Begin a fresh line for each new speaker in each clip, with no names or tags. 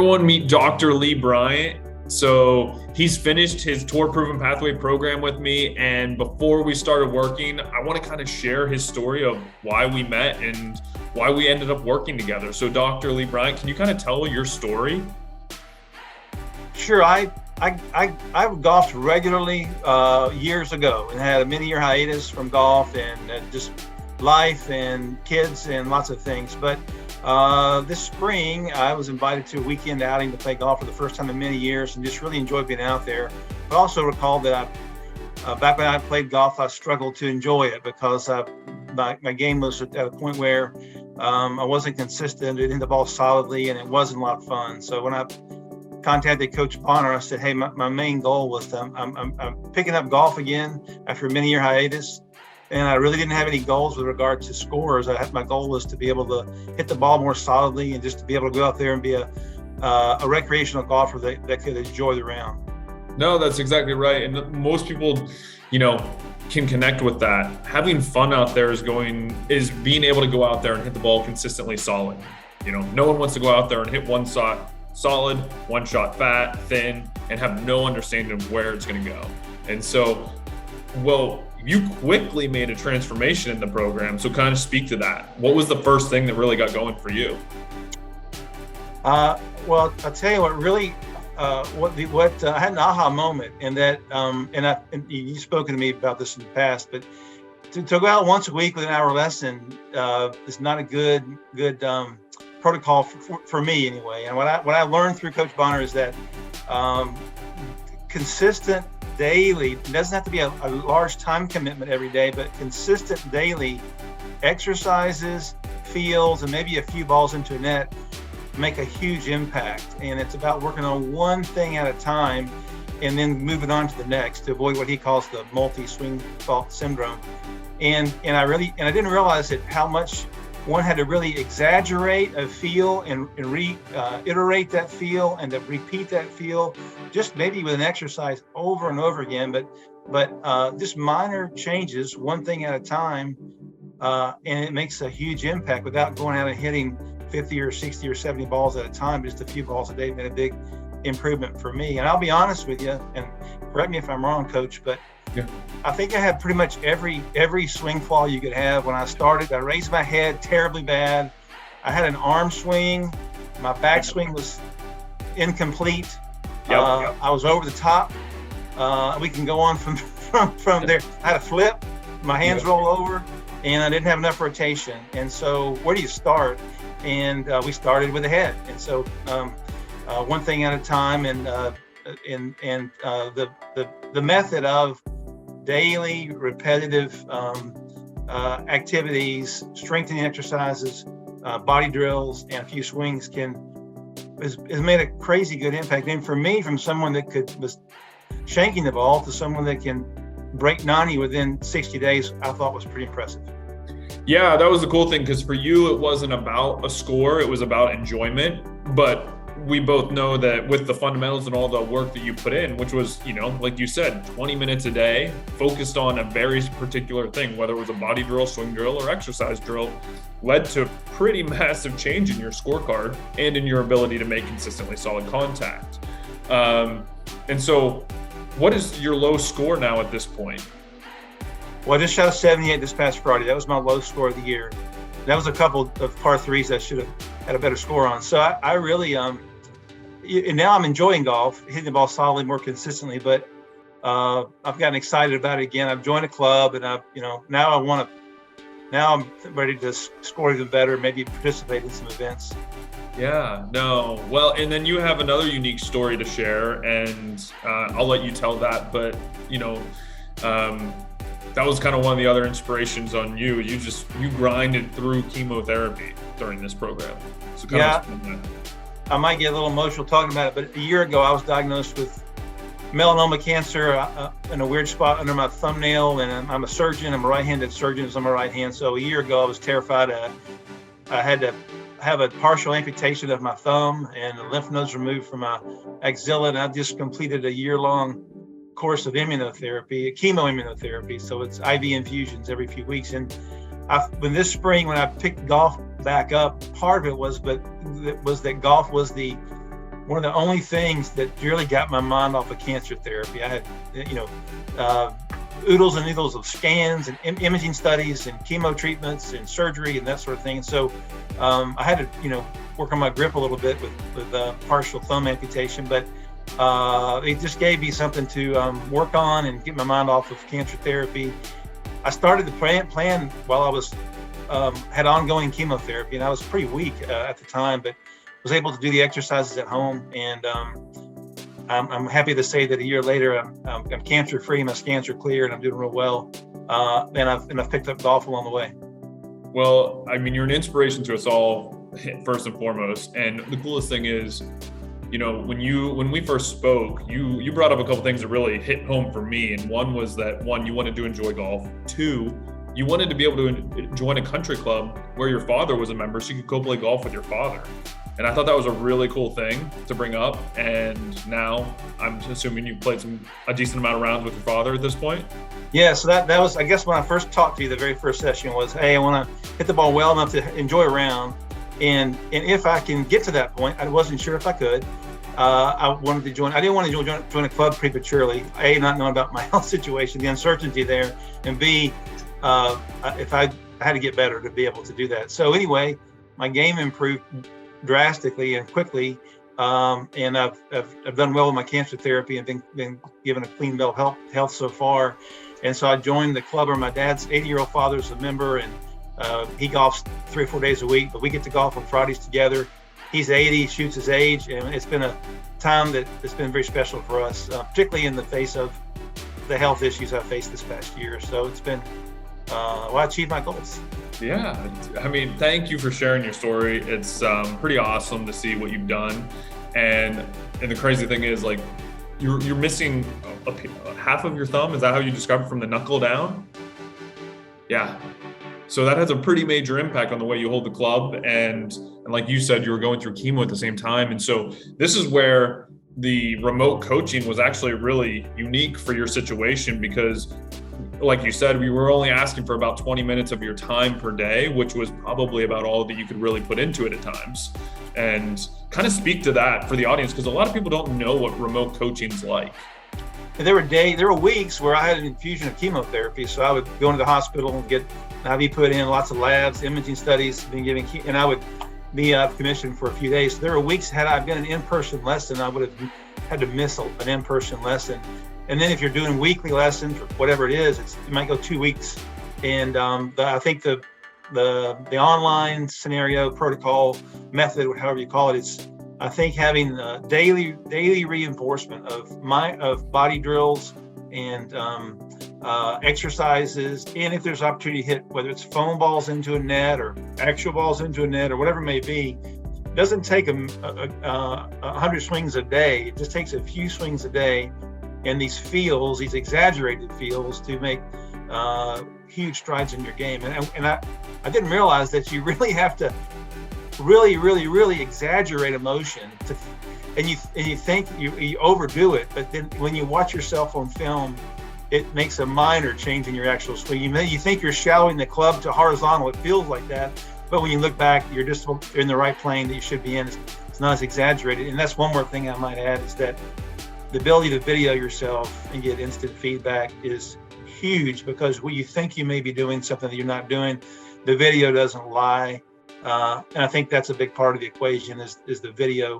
everyone, meet Dr. Lee Bryant. So he's finished his Tour Proven Pathway program with me. And before we started working, I want to kind of share his story of why we met and why we ended up working together. So Dr. Lee Bryant, can you kind of tell your story?
Sure. I've golfed regularly years ago and had a many-year hiatus from golf and just life and kids and lots of things. But this spring, I was invited to a weekend outing to play golf for the first time in many years and just really enjoyed being out there. But also recalled that back when I played golf, I struggled to enjoy it because my game was at a point where I wasn't consistent, didn't hit the ball solidly, and it wasn't a lot of fun. So when I contacted Coach Bonner, I said, hey, my main goal was I'm picking up golf again after a many-year hiatus. And I really didn't have any goals with regard to scores. My goal was to be able to hit the ball more solidly and just to be able to go out there and be a recreational golfer that could enjoy the round.
No, that's exactly right. And most people, can connect with that. Having fun out there is being able to go out there and hit the ball consistently solid. No one wants to go out there and hit one shot solid, one shot fat, thin, and have no understanding of where it's going to go. And so, you quickly made a transformation in the program. So kind of speak to that. What was the first thing that really got going for you?
Well, I'll tell you what really, I had an aha moment in that, and you've spoken to me about this in the past, but to go out once a week with an hour lesson is not a good protocol for me anyway. And what I learned through Coach Bonner is that consistent daily, it doesn't have to be a large time commitment every day, but consistent daily exercises, fields, and maybe a few balls into a net make a huge impact. And it's about working on one thing at a time and then moving on to the next to avoid what he calls the multi-swing fault syndrome. And I didn't realize how much one had to really exaggerate a feel and reiterate that feel and to repeat that feel, just maybe with an exercise over and over again, but just minor changes, one thing at a time, and it makes a huge impact without going out and hitting 50 or 60 or 70 balls at a time. Just a few balls a day made a big improvement for me. And I'll be honest with you, and correct me if I'm wrong, Coach, but yeah, I think I had pretty much every swing flaw you could have. When I started, I raised my head terribly bad. I had an arm swing. My backswing was incomplete. Yep. I was over the top. We can go on from there. I had a flip. My hands roll over, and I didn't have enough rotation. And so, where do you start? And we started with the head. And so, one thing at a time. And the method of daily repetitive activities, strengthening exercises, body drills, and a few swings has made a crazy good impact. And for me, from someone that was shanking the ball to someone that can break 90 within 60 days, I thought was pretty impressive.
Yeah, that was the cool thing, because for you, it wasn't about a score, it was about enjoyment. But we both know that with the fundamentals and all the work that you put in, which was, like you said, 20 minutes a day, focused on a very particular thing, whether it was a body drill, swing drill, or exercise drill, led to pretty massive change in your scorecard and in your ability to make consistently solid contact. And so what is your low score now at this point?
Well, I just shot a 78 this past Friday. That was my low score of the year. That was a couple of par threes that I should have had a better score on. So I really, and now I'm enjoying golf, hitting the ball solidly, more consistently, but I've gotten excited about it again. I've joined a club, and now I'm ready to score even better, maybe participate in some events.
Yeah, no. Well, and then you have another unique story to share, and I'll let you tell that, but that was kind of one of the other inspirations on you. You grinded through chemotherapy during this program. So
I might get a little emotional talking about it, but a year ago I was diagnosed with melanoma cancer in a weird spot under my thumbnail, and I'm a surgeon. I'm a right-handed surgeon, it's on my right hand. So a year ago I was terrified. I had to have a partial amputation of my thumb and the lymph nodes removed from my axilla, and I just completed a year-long course of chemoimmunotherapy. So it's IV infusions every few weeks. And when this spring, when I picked golf back up, part of it was that golf was the one of the only things that really got my mind off of cancer therapy. I had, oodles and noodles of scans and imaging studies and chemo treatments and surgery and that sort of thing. So I had to, work on my grip a little bit with partial thumb amputation, but it just gave me something to work on and get my mind off of cancer therapy. I started the plan while I was had ongoing chemotherapy, and I was pretty weak at the time, but was able to do the exercises at home. And I'm happy to say that a year later, I'm cancer free, my scans are clear, and I'm doing real well. And I've picked up golf along the way.
Well, I mean, you're an inspiration to us all, first and foremost. And the coolest thing is, when we first spoke, you brought up a couple things that really hit home for me. And one was that, you wanted to enjoy golf. Two, you wanted to be able to join a country club where your father was a member, so you could go play golf with your father. And I thought that was a really cool thing to bring up. And now I'm assuming you've played a decent amount of rounds with your father at this point.
Yeah, so that was, I guess, when I first talked to you, the very first session was, hey, I want to hit the ball well enough to enjoy a round. And if I can get to that point, I wasn't sure if I could. I wanted to join. I didn't want to join a club prematurely. A, not knowing about my health situation, the uncertainty there, and B, if I had to get better to be able to do that. So anyway, my game improved drastically and quickly, and I've done well with my cancer therapy and been given a clean bill of health so far. And so I joined the club where my dad's 80-year-old father is a member, and he golfs 3 or 4 days a week, but we get to golf on Fridays together. He's 80, shoots his age, and it's been a time that's been very special for us, particularly in the face of the health issues I've faced this past year. So it's been, I achieved my goals.
Yeah, I mean, thank you for sharing your story. It's pretty awesome to see what you've done. And the crazy thing is, like, you're missing half of your thumb. Is that how you describe it, from the knuckle down? Yeah. So that has a pretty major impact on the way you hold the club. And like you said, you were going through chemo at the same time. And so this is where the remote coaching was actually really unique for your situation, because like you said, we were only asking for about 20 minutes of your time per day, which was probably about all that you could really put into it at times. And kind of speak to that for the audience, because a lot of people don't know what remote coaching's like.
And there were weeks where I had an infusion of chemotherapy. So I would go into the hospital and get an IV put in, lots of labs, imaging studies, and I would be out of commission for a few days. So there were weeks, had I been an in-person lesson, I would have had to miss an in-person lesson. And then if you're doing weekly lessons or whatever it is, it might go 2 weeks. And I think the online scenario, protocol, method, however you call it, it's, I think, having daily reinforcement of body drills and exercises, and if there's opportunity to hit, whether it's foam balls into a net or actual balls into a net or whatever it may be, it doesn't take 100 swings a day. It just takes a few swings a day, and these exaggerated feels, to make huge strides in your game. And I didn't realize that you really have to really exaggerate emotion and you think you overdo it, but then when you watch yourself on film, it makes a minor change in your actual swing. You think you're shallowing the club to horizontal, it feels like that, but when you look back, you're just in the right plane that you should be in. It's not as exaggerated. And that's one more thing I might add, is that the ability to video yourself and get instant feedback is huge, because when you think you may be doing something that you're not doing, the video doesn't lie. And I think that's a big part of the equation, is the video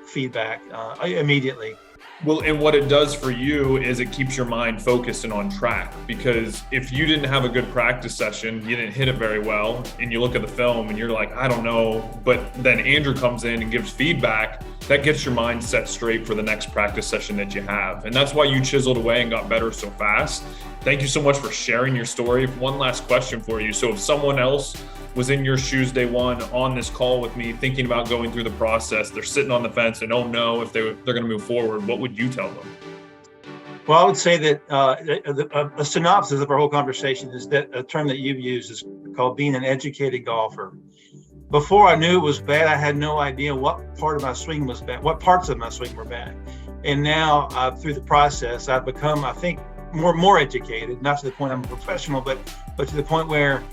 feedback immediately.
Well, and what it does for you is it keeps your mind focused and on track, because if you didn't have a good practice session, you didn't hit it very well, and you look at the film and you're like, I don't know, but then Andrew comes in and gives feedback, that gets your mind set straight for the next practice session that you have. And that's why you chiseled away and got better so fast. Thank you so much for sharing your story. One last question for you. So if someone else was in your shoes day one on this call with me, thinking about going through the process, they're sitting on the fence and don't know if they're going to move forward, what would you tell them?
Well, I would say that a synopsis of our whole conversation is that a term that you've used is called being an educated golfer. Before I knew it was bad, I had no idea what part of my swing was bad, what parts of my swing were bad. And now through the process, I've become, I think, more educated, not to the point I'm a professional, but to the point where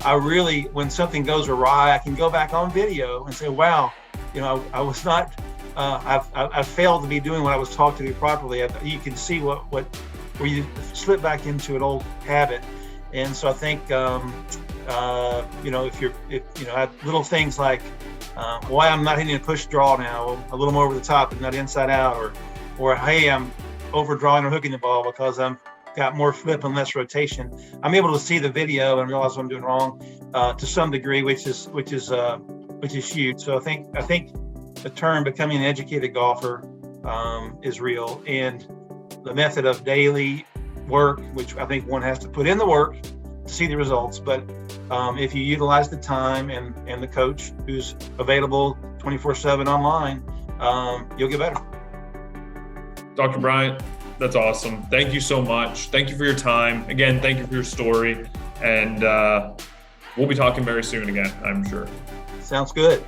I really, when something goes awry, I can go back on video and say, wow, I was not I've failed to be doing what I was taught to do properly. You can see where you slip back into an old habit. And so I think, little things like why I'm not hitting a push draw now, a little more over the top and not inside out, or hey, I'm overdrawing or hooking the ball because I'm got more flip and less rotation. I'm able to see the video and realize what I'm doing wrong to some degree, which is huge. So I think the term becoming an educated golfer is real, and the method of daily work, which I think one has to put in the work to see the results. But if you utilize the time and the coach who's available 24/7 online, you'll get better.
Dr. Bryant, that's awesome. Thank you so much. Thank you for your time. Again, thank you for your story. And we'll be talking very soon again, I'm sure.
Sounds good.